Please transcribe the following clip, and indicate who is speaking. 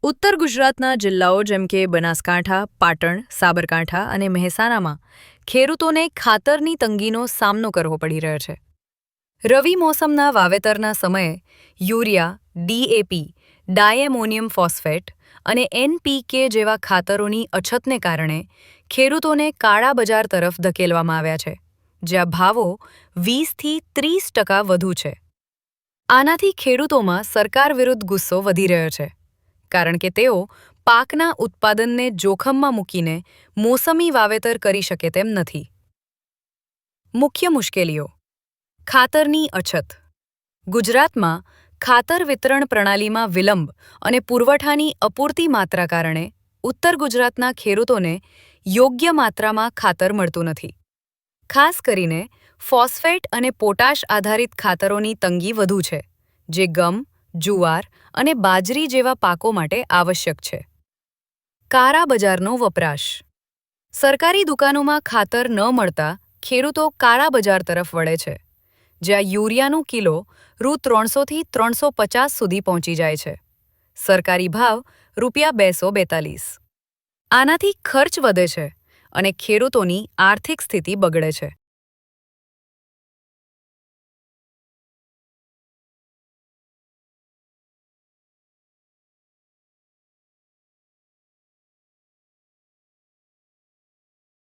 Speaker 1: ઉત્તર ગુજરાતના જિલ્લાઓ જેમ કે બનાસકાંઠા, પાટણ, સાબરકાંઠા અને મહેસાણામાં ખેડૂતોને ખાતરની તંગીનો સામનો કરવો પડી રહ્યો છે. રવિ મોસમના વાવેતરના સમયે યુરિયા, ડીએપી, ડાયએમોનિયમ ફોસ્ફેટ અને એનપીકે જેવા ખાતરોની અછતને કારણે ખેડૂતોને કાળા બજાર તરફ ધકેલવામાં આવ્યા છે, જ્યાં ભાવો 20થી 30% વધુ છે. આનાથી ખેડૂતોમાં સરકાર વિરુદ્ધ ગુસ્સો વધી રહ્યો છે, કારણ કે તેઓ પાકના ઉત્પાદનને જોખમમાં મૂકીને મોસમી વાવેતર કરી શકે તેમ નથી. મુખ્ય મુશ્કેલીઓ: ખાતરની અછત. ગુજરાતમાં ખાતર વિતરણ પ્રણાલીમાં વિલંબ અને પુરવઠાની અપૂરતી માત્રા કારણે ઉત્તર ગુજરાતના ખેડૂતોને યોગ્ય માત્રામાં ખાતર મળતું નથી. ખાસ કરીને ફોસ્ફેટ અને પોટાશ આધારિત ખાતરોની તંગી વધુ છે, જે ગમ, જુવાર અને બાજરી જેવા પાકો માટે આવશ્યક છે. કાળા બજારનો વપરાશ. સરકારી દુકાનોમાં ખાતર ન મળતા ખેડૂતો કાળા બજાર તરફ વળે છે, જ્યાં યુરિયાનું કિલો રૂ300થી 350 સુધી પહોંચી જાય છે. સરકારી ભાવ રૂ242. આનાથી ખર્ચ વધે છે અને ખેડૂતોની આર્થિક સ્થિતિ બગડે છે.